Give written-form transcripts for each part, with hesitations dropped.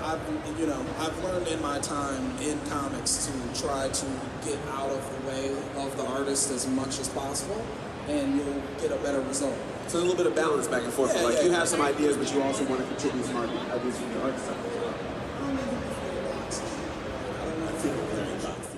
I've learned in my time in comics to try to get out of the way of the artist as much as possible, and you'll get a better result. So a little bit of balance back and forth. Yeah, like yeah, you yeah. have some ideas, but you also want to contribute some ideas from the artist side as well. I don't know if you're very boxed.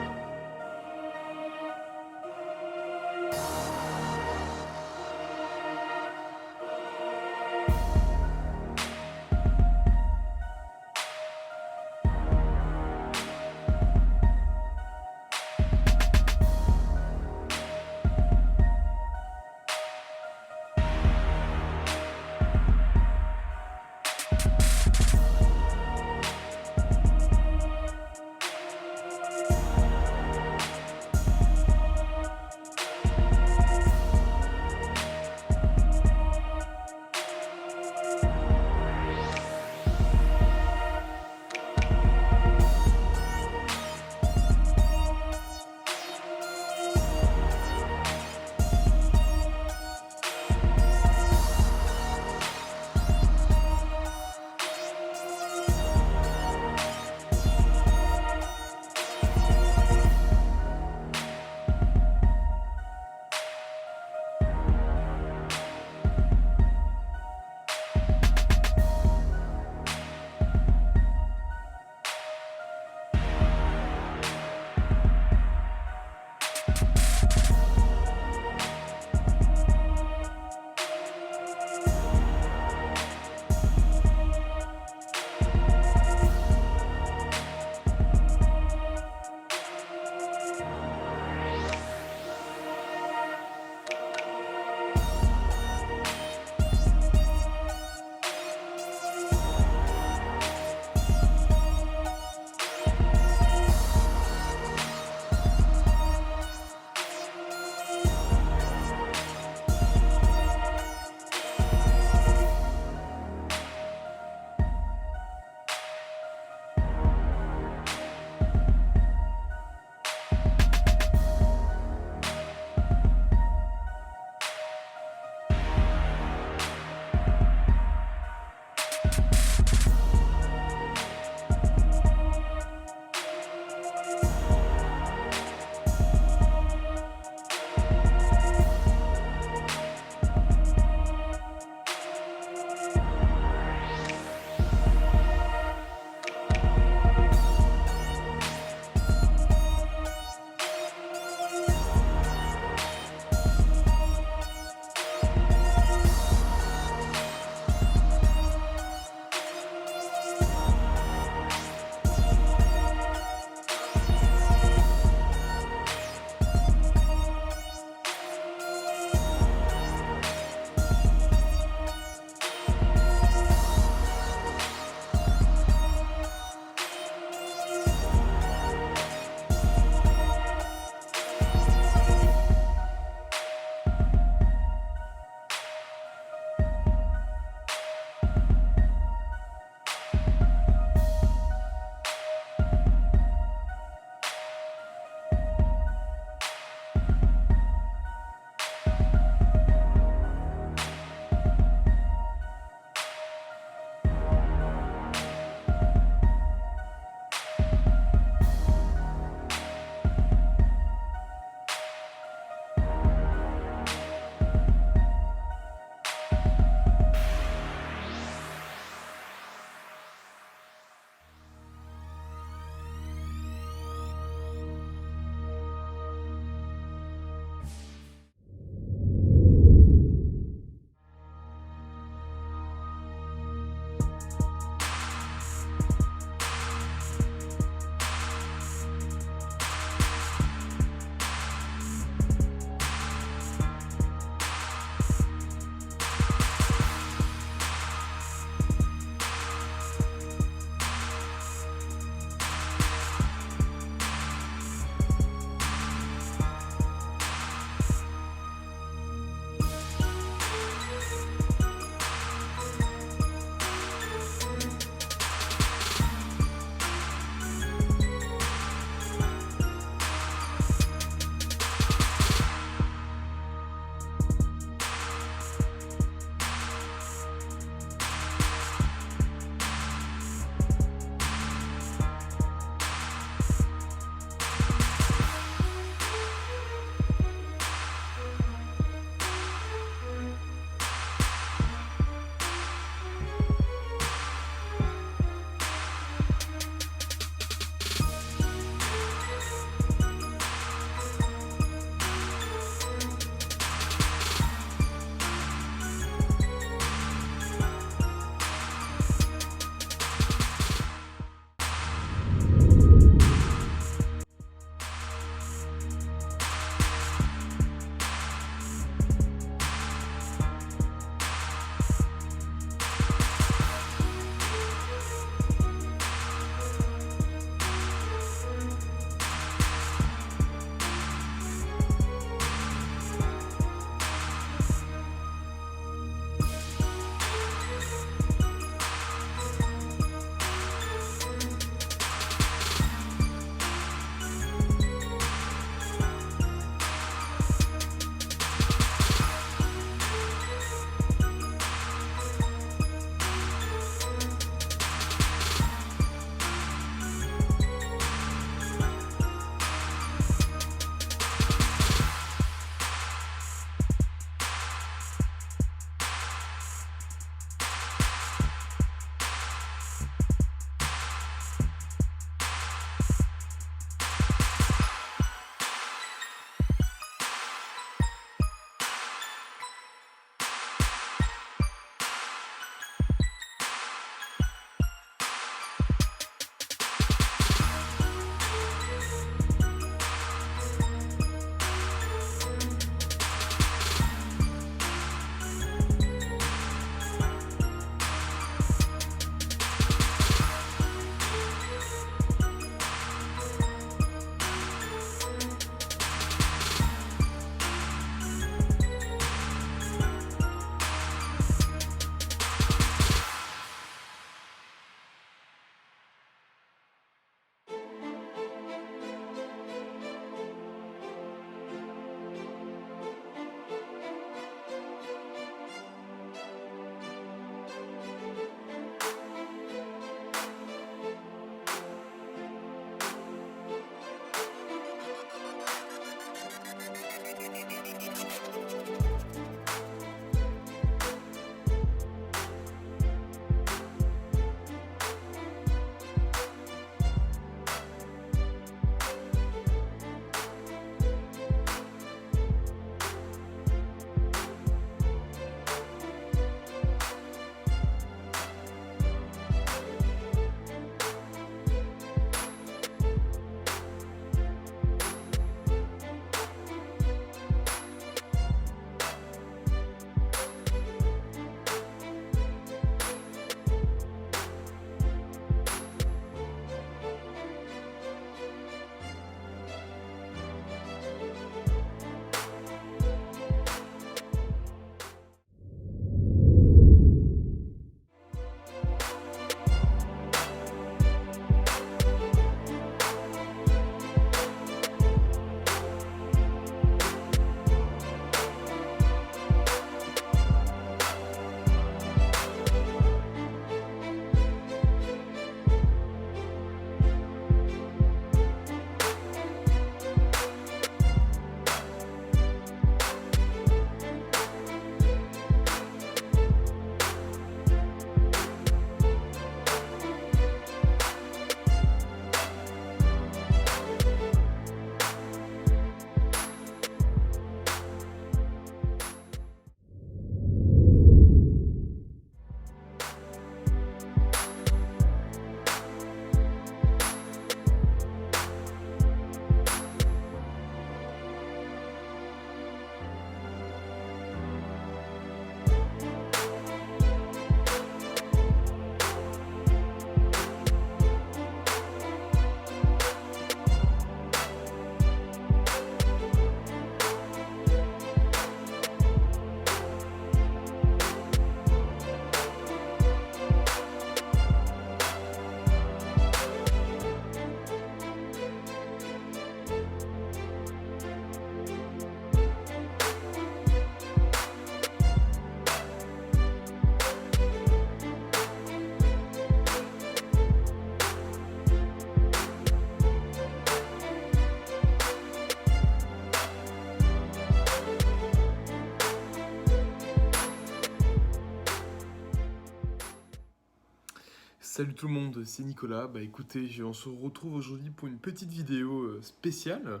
Salut tout le monde, c'est Nicolas. Bah écoutez, on se retrouve aujourd'hui pour une petite vidéo spéciale.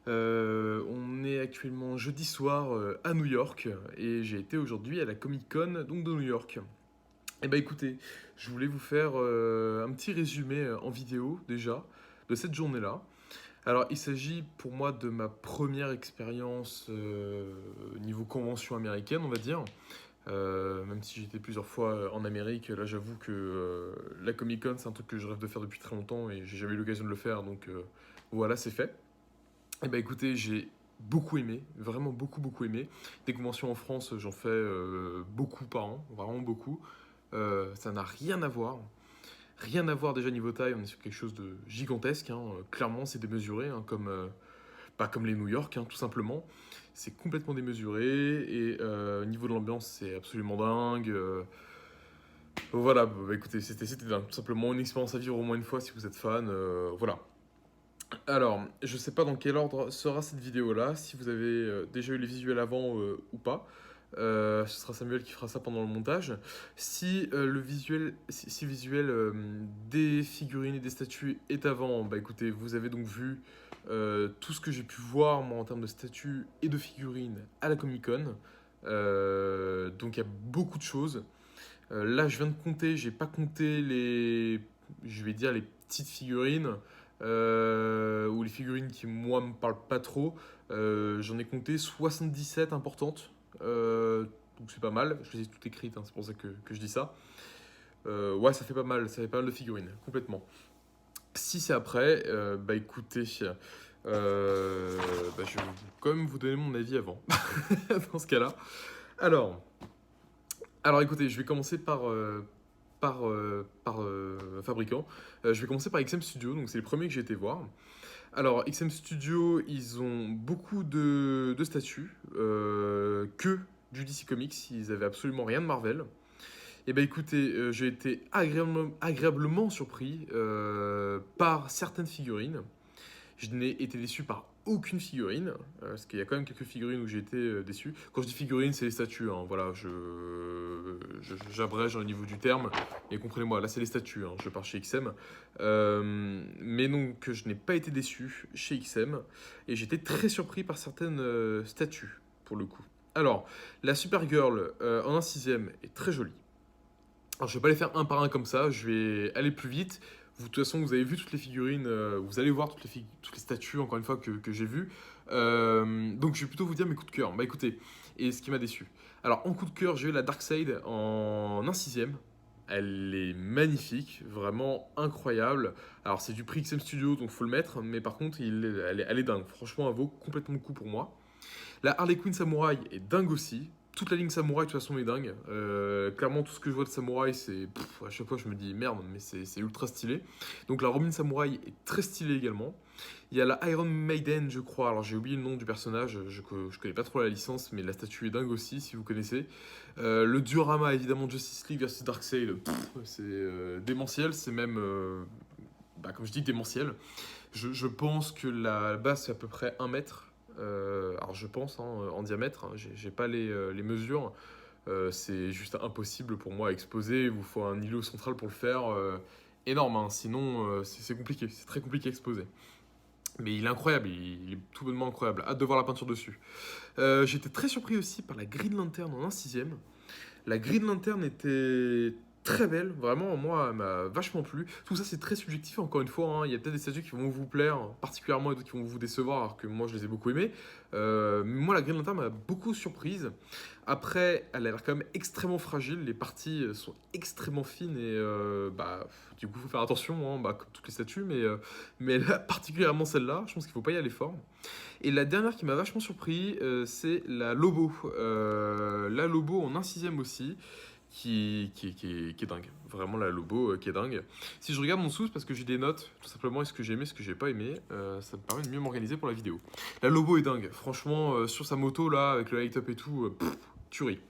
On est actuellement jeudi soir à New York et j'ai été aujourd'hui à la Comic Con donc de New York. Et bah écoutez, je voulais vous faire un petit résumé en vidéo déjà de cette journée-là. Alors il s'agit pour moi de ma première expérience niveau convention américaine, on va dire. Même si j'étais plusieurs fois en Amérique, là j'avoue que la Comic Con c'est un truc que je rêve de faire depuis très longtemps et j'ai jamais eu l'occasion de le faire, donc voilà, c'est fait. Et bah écoutez, j'ai beaucoup aimé, vraiment beaucoup aimé. Des conventions en France, j'en fais beaucoup par an, vraiment beaucoup. Ça n'a rien à voir déjà niveau taille, on est sur quelque chose de gigantesque, hein. Clairement c'est démesuré, hein, comme les New York, hein, tout simplement. C'est complètement démesuré et au niveau de l'ambiance, c'est absolument dingue. Voilà, bah, écoutez, c'était dingue. Tout simplement une expérience à vivre au moins une fois si vous êtes fan. Voilà. Alors, je sais pas dans quel ordre sera cette vidéo-là, si vous avez déjà eu les visuels avant ou pas. Ce sera Samuel qui fera ça pendant le montage. Si si le visuel des figurines et des statues est avant, bah écoutez, vous avez donc vu tout ce que j'ai pu voir moi en termes de statues et de figurines à la Comic Con. Donc il y a beaucoup de choses. Là, je viens de compter, j'ai pas compté je vais dire les petites figurines ou les figurines qui moi me parlent pas trop. J'en ai compté 77 importantes. Donc c'est pas mal, je les ai toutes écrites, hein, c'est pour ça que je dis ça. Ouais, ça fait pas mal de figurines, complètement. Si c'est après, bah écoutez, je vais quand même vous donner mon avis avant, dans ce cas-là. Alors, écoutez, je vais commencer par fabricant. Je vais commencer par XM Studio, donc c'est les premiers que j'ai été voir. Alors, XM Studio, ils ont beaucoup de statues, que du DC Comics, ils avaient absolument rien de Marvel. Et bah écoutez, j'ai été agréablement surpris par certaines figurines. Je n'ai été déçu par aucune figurine, parce qu'il y a quand même quelques figurines où j'ai été déçu. Quand je dis figurines, c'est les statues, hein, voilà, j'abrège au niveau du terme, et comprenez-moi, là c'est les statues, hein, je pars chez XM. Mais donc, je n'ai pas été déçu chez XM, et j'étais très surpris par certaines statues, pour le coup. Alors, la Supergirl en 1/6 est très jolie. Alors, je vais pas les faire un par un comme ça, je vais aller plus vite. Vous, de toute façon, vous avez vu toutes les figurines, vous allez voir toutes les statues, encore une fois, que j'ai vues. Donc, je vais plutôt vous dire mes coups de cœur. Bah écoutez, et ce qui m'a déçu. Alors, en coup de cœur, j'ai eu la Darkseid en 1/6. Elle est magnifique, vraiment incroyable. Alors, c'est du prix XM Studio, donc faut le mettre, mais par contre, elle est dingue. Franchement, elle vaut complètement le coup pour moi. La Harley Quinn Samouraï est dingue aussi. Toute la ligne Samouraï, de toute façon, est dingue. Clairement, tout ce que je vois de Samouraï, c'est. À chaque fois, je me dis merde, mais c'est ultra stylé. Donc, la Robin Samouraï est très stylée également. Il y a la Iron Maiden, je crois. Alors, j'ai oublié le nom du personnage. Je connais pas trop la licence, mais la statue est dingue aussi, si vous connaissez. Le diorama, évidemment, Justice League versus Darkseid. C'est démentiel. C'est même. Comme je dis, démentiel. Je pense que la base, c'est à peu près 1 mètre. Alors je pense en diamètre, hein, j'ai pas les mesures, c'est juste impossible pour moi à exposer, il vous faut un îlot central pour le faire, énorme, hein, sinon c'est compliqué, c'est très compliqué à exposer. Mais il est incroyable, il est tout bonnement incroyable, hâte de voir la peinture dessus. J'étais très surpris aussi par la Green Lantern en 1/6. La Green Lantern était très belle, vraiment, moi, elle m'a vachement plu. Tout ça, c'est très subjectif, encore une fois, hein. Il y a peut-être des statues qui vont vous plaire particulièrement et d'autres qui vont vous décevoir, alors que moi, je les ai beaucoup aimées. Mais moi, la Green Lantern m'a beaucoup surprise. Après, elle a l'air quand même extrêmement fragile, les parties sont extrêmement fines et du coup, il faut faire attention, hein, comme toutes les statues, mais particulièrement celle-là, je pense qu'il ne faut pas y aller fort. Et la dernière qui m'a vachement surpris, c'est la Lobo. La Lobo en 1/6 aussi, qui est dingue. Vraiment la Lobo qui est dingue. Si je regarde en dessous, c'est parce que j'ai des notes, tout simplement, est-ce que j'ai aimé, ce que j'ai pas aimé. Ça me permet de mieux m'organiser pour la vidéo. La Lobo est dingue. Franchement, sur sa moto, là, avec le light-up et tout, tuerie.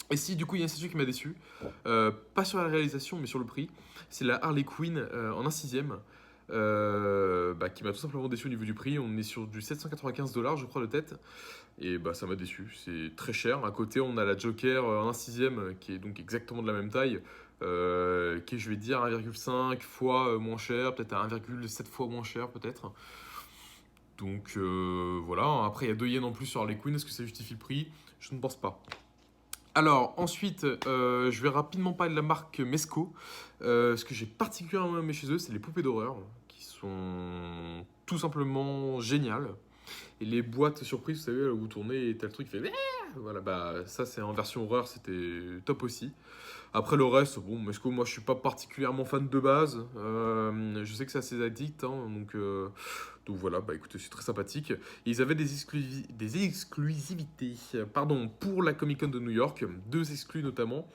Et si du coup il y a un statut qui m'a déçu, pas sur la réalisation mais sur le prix, c'est la Harley Quinn en 1/6 qui m'a tout simplement déçu au niveau du prix. On est sur du 795 $ je crois de tête, et ça m'a déçu, c'est très cher. À côté on a la Joker en 1/6 qui est donc exactement de la même taille, qui est, je vais dire, 1,5 fois moins cher, peut-être à 1,7 fois moins cher, peut-être. Donc voilà, après il y a 2 yens en plus sur Harley Quinn, est-ce que ça justifie le prix? Je ne pense pas. Alors ensuite, je vais rapidement parler de la marque Mesco. Ce que j'ai particulièrement aimé chez eux, c'est les poupées d'horreur, qui sont tout simplement géniales. Et les boîtes surprises, vous savez, là où vous tournez et t'as le truc qui fait... Voilà, bah ça c'est en version horreur, c'était top aussi. Après le reste, bon, Mesco, moi je suis pas particulièrement fan de base. Je sais que c'est assez addict, hein, donc voilà, bah écoutez, c'est très sympathique. Et ils avaient des exclusivités, pardon, pour la Comic Con de New York, 2 exclus notamment.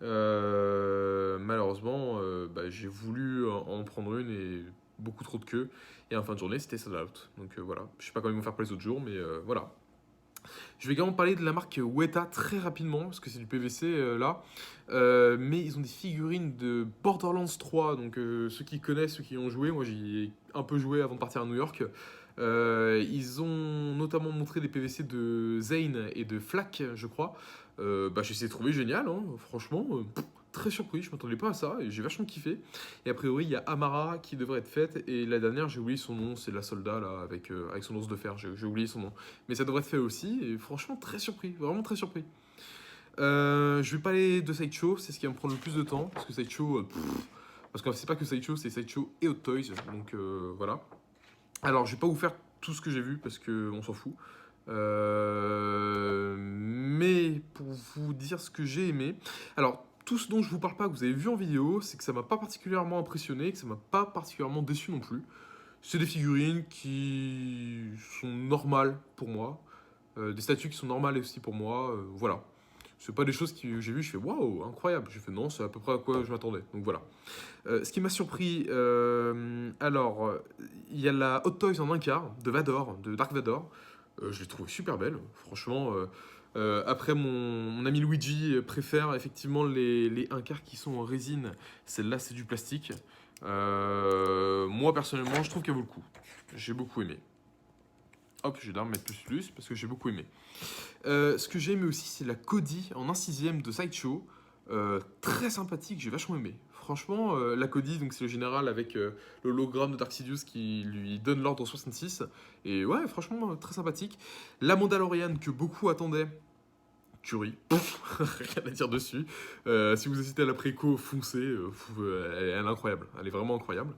Malheureusement, bah, j'ai voulu en prendre une et beaucoup trop de queue. Et en fin de journée, c'était sold out. Donc voilà, je sais pas comment ils vont faire pour les autres jours, mais voilà. Je vais également parler de la marque Weta très rapidement, parce que c'est du PVC là. Mais ils ont des figurines de Borderlands 3, donc ceux qui connaissent, ceux qui ont joué, moi j'y ai un peu joué avant de partir à New York. Ils ont notamment montré des PVC de Zane et de Flak, je crois. Bah, j'ai essayé de trouver génial, hein, franchement. Très surpris, je m'attendais pas à ça et j'ai vachement kiffé. Et a priori, il y a Amara qui devrait être faite et la dernière, j'ai oublié son nom, c'est la soldat là avec son ours de fer, j'ai oublié son nom. Mais ça devrait être fait aussi et franchement, très surpris, vraiment très surpris. Je vais parler de Sideshow, c'est ce qui va me prendre le plus de temps parce que Sideshow, parce que c'est pas que Sideshow, c'est Sideshow et Hot Toys, donc voilà. Alors, je vais pas vous faire tout ce que j'ai vu parce que on s'en fout. Mais pour vous dire ce que j'ai aimé, alors tout ce dont je vous parle pas que vous avez vu en vidéo, c'est que ça m'a pas particulièrement impressionné, que ça m'a pas particulièrement déçu non plus. C'est des figurines qui sont normales pour moi, des statues qui sont normales aussi pour moi, voilà. C'est pas des choses que j'ai vues, je fais waouh, incroyable. J'ai fait non, c'est à peu près à quoi je m'attendais. Donc voilà. Ce qui m'a surpris, alors, il y a la Hot Toys en un quart de Vador, de Dark Vador. Je l'ai trouvée super belle, franchement. Après, mon ami Luigi préfère effectivement les 1 quart qui sont en résine. Celle-là, c'est du plastique. Moi, personnellement, je trouve qu'elle vaut le coup. J'ai beaucoup aimé. Hop, je vais d'abord mettre plus parce que j'ai beaucoup aimé. Ce que j'ai aimé aussi, c'est la Cody en 1/6 de Sideshow. Très sympathique, j'ai vachement aimé. Franchement, la Cody, donc c'est le général avec l'hologramme de Dark Sidious qui lui donne l'ordre 66. Et ouais, franchement, très sympathique. La Mandalorian que beaucoup attendaient. Tuerie. Rien à dire dessus. Si vous hésitez à la préco, foncez. Elle est incroyable. Elle est vraiment incroyable.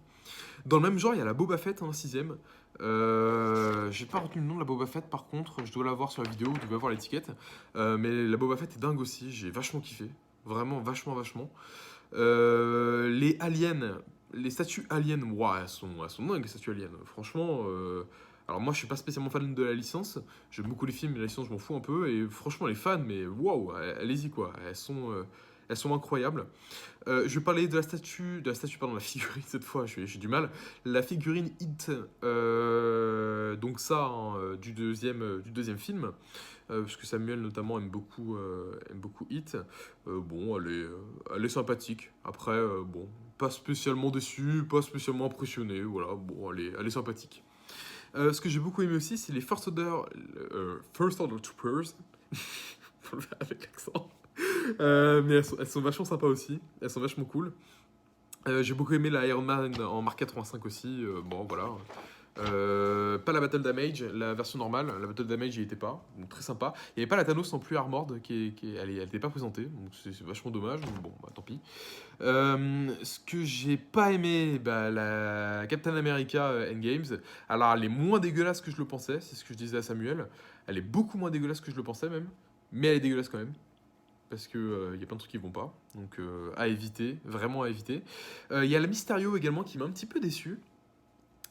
Dans le même genre, il y a la Boba Fett en 6ème. J'ai pas retenu le nom de la Boba Fett par contre, je dois la voir sur la vidéo, vous devez avoir l'étiquette. Mais la Boba Fett est dingue aussi, j'ai vachement kiffé. Vraiment, vachement. Les aliens, les statues aliens, wow, elles sont dingues les statues aliens. Franchement, alors moi je suis pas spécialement fan de la licence, j'aime beaucoup les films, mais la licence je m'en fous un peu. Et franchement les fans, mais waouh, allez-y quoi, elles sont incroyables. Je vais parler de la statue, pardon, la figurine cette fois, j'ai du mal. La figurine It, donc ça, hein, du deuxième film, parce que Samuel notamment aime beaucoup It. Bon, elle est sympathique. Après, bon, pas spécialement déçu, pas spécialement impressionné, voilà, bon, elle est sympathique. Ce que j'ai beaucoup aimé aussi, c'est les First Order Troopers, faut le faire avec l'accent. Mais elles sont vachement sympas aussi, elles sont vachement cool. J'ai beaucoup aimé la Iron Man en Mark 85 aussi, bon voilà. Pas la Battle Damage, la version normale, la Battle Damage il était pas, donc très sympa. Il n'y avait pas la Thanos non plus Armored, elle était pas présentée, donc c'est vachement dommage, donc bon bah tant pis. Ce que j'ai pas aimé, bah, la Captain America Endgames, alors elle est moins dégueulasse que je le pensais, c'est ce que je disais à Samuel, elle est beaucoup moins dégueulasse que je le pensais même, mais elle est dégueulasse quand même. Parce que y a plein de trucs qui vont pas, donc à éviter, vraiment à éviter. Il y a la Mysterio également qui m'a un petit peu déçu.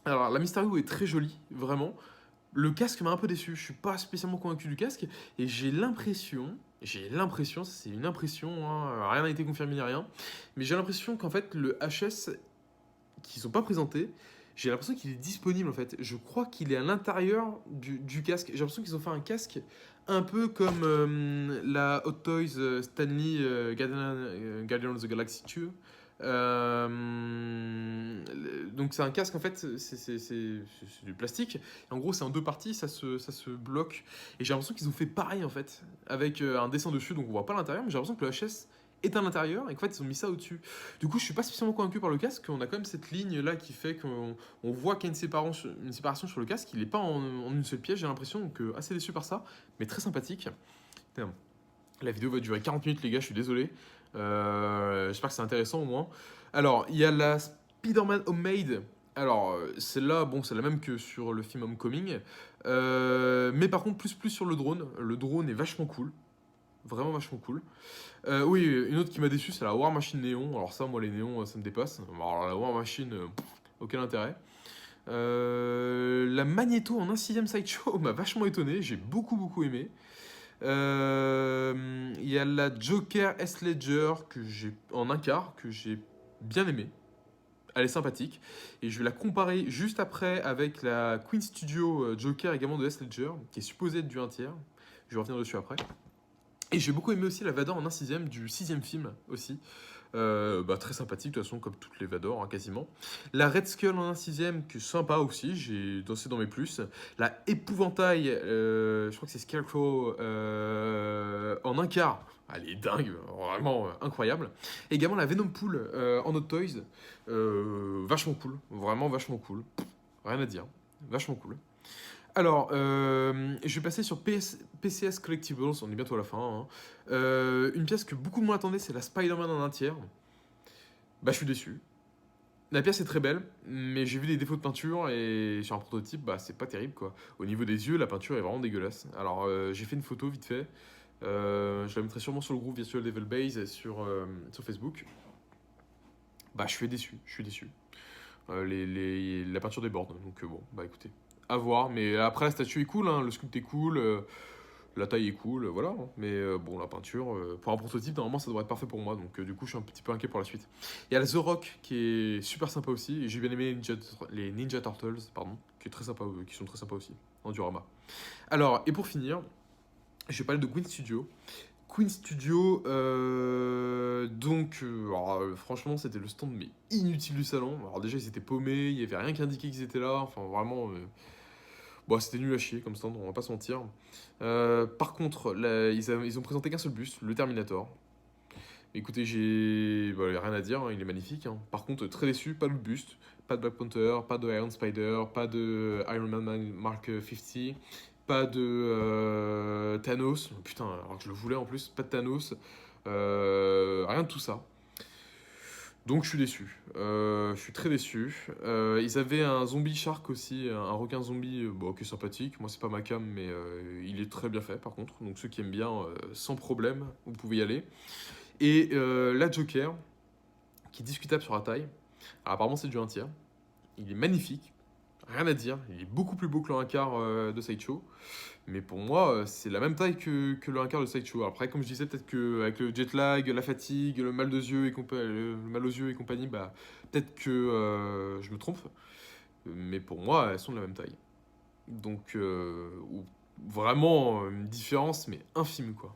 Alors la Mysterio est très jolie, vraiment. Le casque m'a un peu déçu, je suis pas spécialement convaincu du casque, et j'ai l'impression, c'est une impression, hein, rien n'a été confirmé ni rien, mais j'ai l'impression qu'en fait le HS qui sont pas présentés, j'ai l'impression qu'il est disponible en fait. Je crois qu'il est à l'intérieur du casque. J'ai l'impression qu'ils ont fait un casque un peu comme la Hot Toys Stanley Guardian of the Galaxy 2. Donc c'est un casque en fait, c'est du plastique. En gros c'est en 2 parties, ça se bloque. Et j'ai l'impression qu'ils ont fait pareil en fait, avec un dessin dessus, donc on voit pas l'intérieur, mais j'ai l'impression que le HS est à l'intérieur et qu'en fait ils ont mis ça au-dessus. Du coup je suis pas spécialement convaincu par le casque, on a quand même cette ligne là qui fait qu'on voit qu'il y a une séparation sur le casque, il est pas en une seule pièce j'ai l'impression, donc assez déçu par ça, mais très sympathique. Putain, la vidéo va durer 40 minutes les gars, je suis désolé. J'espère que c'est intéressant au moins. Alors il y a la Spider-Man Homemade. Alors celle-là, bon c'est la même que sur le film Homecoming, mais par contre plus sur le drone. Le drone est vachement cool. Vraiment vachement cool. Oui, une autre qui m'a déçu, c'est la War Machine Néon. Alors ça, moi, les néons, ça me dépasse. Alors la War Machine, aucun intérêt. La Magneto en un sixième sideshow m'a vachement étonné. J'ai beaucoup aimé. Il y a la Joker S Ledger que j'ai en un quart, que j'ai bien aimé. Elle est sympathique. Et je vais la comparer juste après avec la Queen Studio Joker également de S Ledger, qui est supposée être du 1 tiers. Je vais revenir dessus après. Et j'ai beaucoup aimé aussi la Vador en un sixième du sixième film aussi. Très sympathique de toute façon comme toutes les Vador hein, quasiment. La Red Skull en un sixième qui est sympa aussi, j'ai dansé dans mes plus. La Épouvantail, je crois que c'est Scarecrow en un quart. Elle est dingue, vraiment incroyable. Et également la Venom Pool en Hot Toys, vachement cool, vraiment vachement cool. Rien à dire, vachement cool. Alors, je vais passer sur PCS Collectibles, on est bientôt à la fin. Hein. Une pièce que beaucoup de monde attendaient, c'est la Spider-Man en un tiers. Bah, je suis déçu. La pièce est très belle, mais j'ai vu des défauts de peinture et sur un prototype, bah, c'est pas terrible quoi. Au niveau des yeux, la peinture est vraiment dégueulasse. Alors, j'ai fait une photo vite fait. Je la mettrai sûrement sur le groupe Virtual Devil Base sur Facebook. Bah, je suis déçu. La peinture déborde, donc bon, bah écoutez. À voir, mais après la statue est cool, hein, le sculpte est cool, la taille est cool, voilà. Hein. Mais bon, la peinture, pour un prototype, normalement ça devrait être parfait pour moi, donc du coup je suis un petit peu inquiet pour la suite. Il y a la The Rock qui est super sympa aussi, et j'ai bien aimé les Ninja Turtles, pardon, qui sont très sympas aussi, en diorama. Alors, et pour finir, je vais parler de Queen Studio. Queen Studio, franchement c'était le stand mais inutile du salon. Alors déjà ils étaient paumés, il n'y avait rien qui indiquait qu'ils étaient là, enfin vraiment... c'était nul à chier comme stand, on va pas se mentir. Par contre, ils ont présenté qu'un seul buste, le Terminator. Écoutez, y a rien à dire, hein, il est magnifique. Hein. Par contre, très déçu, pas de buste, pas de Black Panther, pas de Iron Spider, pas de Iron Man Mark 50, pas de Thanos. Putain, alors que je le voulais en plus, pas de Thanos. Rien de tout ça. Donc je suis déçu. Je suis très déçu. Ils avaient un zombie shark aussi, un requin zombie qui est sympathique. Moi, c'est pas ma cam, mais il est très bien fait par contre. Donc ceux qui aiment bien, sans problème, vous pouvez y aller. Et la Joker, qui est discutable sur la taille. Alors, apparemment, c'est du 1 tiers. Il est magnifique. Rien à dire. Il est beaucoup plus beau que le 1 quart de Sideshow. Mais pour moi, c'est la même taille que le 1 quart de Sideshow. Après, comme je disais, peut-être qu'avec le jet lag, la fatigue, le mal aux yeux et compagnie, peut-être que je me trompe. Mais pour moi, elles sont de la même taille. Donc, vraiment une différence, mais infime, quoi.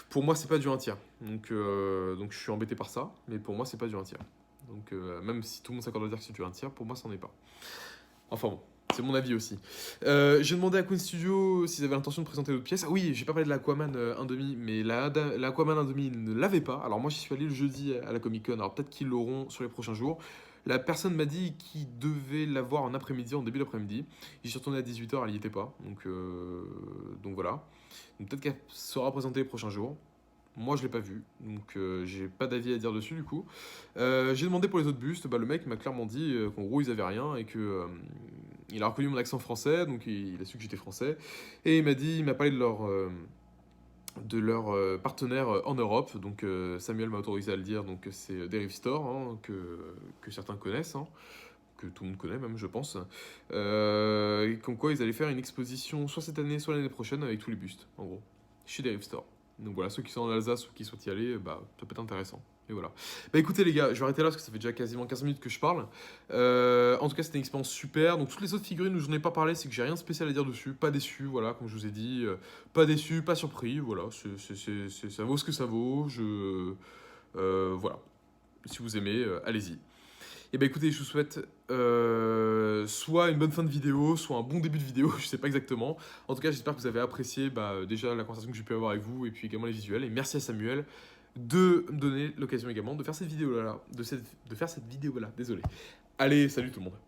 Pour moi, c'est pas du 1 tiers. Donc je suis embêté par ça. Mais pour moi, c'est pas du 1 tiers. Donc, même si tout le monde s'accorde à dire que c'est du 1 tiers, pour moi, ça n'en est pas. Enfin bon. C'est mon avis aussi. J'ai demandé à Queen Studio s'ils avaient l'intention de présenter d'autres pièces. Ah oui, j'ai pas parlé de l'Aquaman 1.5, mais l'Aquaman 1.5, ils ne l'avaient pas. Alors moi, j'y suis allé le jeudi à la Comic Con. Alors peut-être qu'ils l'auront sur les prochains jours. La personne m'a dit qu'il devait l'avoir en après-midi, en début d'après-midi. J'y suis retourné à 18h, elle n'y était pas. Donc voilà. Donc peut-être qu'elle sera présentée les prochains jours. Moi, je l'ai pas vu, donc j'ai pas d'avis à dire dessus du coup. J'ai demandé pour les autres bustes, le mec m'a clairement dit qu'en gros ils avaient rien et que il a reconnu mon accent français, donc il a su que j'étais français. Et il m'a parlé de leur partenaire en Europe, donc Samuel m'a autorisé à le dire, donc c'est Derive Store, hein, que certains connaissent, hein, que tout le monde connaît même je pense. Et comme quoi ils allaient faire une exposition soit cette année, soit l'année prochaine avec tous les bustes, en gros, chez Derive Store. Donc voilà, ceux qui sont en Alsace ou qui souhaitent y aller, ça peut être intéressant. Et voilà. Écoutez les gars, je vais arrêter là parce que ça fait déjà quasiment 15 minutes que je parle. En tout cas, c'était une expérience super. Donc toutes les autres figurines où je n'en ai pas parlé, c'est que j'ai rien de spécial à dire dessus. Pas déçu, voilà, comme je vous ai dit. Pas déçu, pas surpris, voilà. Ça vaut ce que ça vaut. Voilà. Si vous aimez, allez-y. Et écoutez, je vous souhaite soit une bonne fin de vidéo, soit un bon début de vidéo, je sais pas exactement. En tout cas, j'espère que vous avez apprécié déjà la conversation que j'ai pu avoir avec vous et puis également les visuels. Et merci à Samuel. de me donner l'occasion également de faire cette vidéo-là, de faire cette vidéo-là, désolé. Allez, salut tout le monde.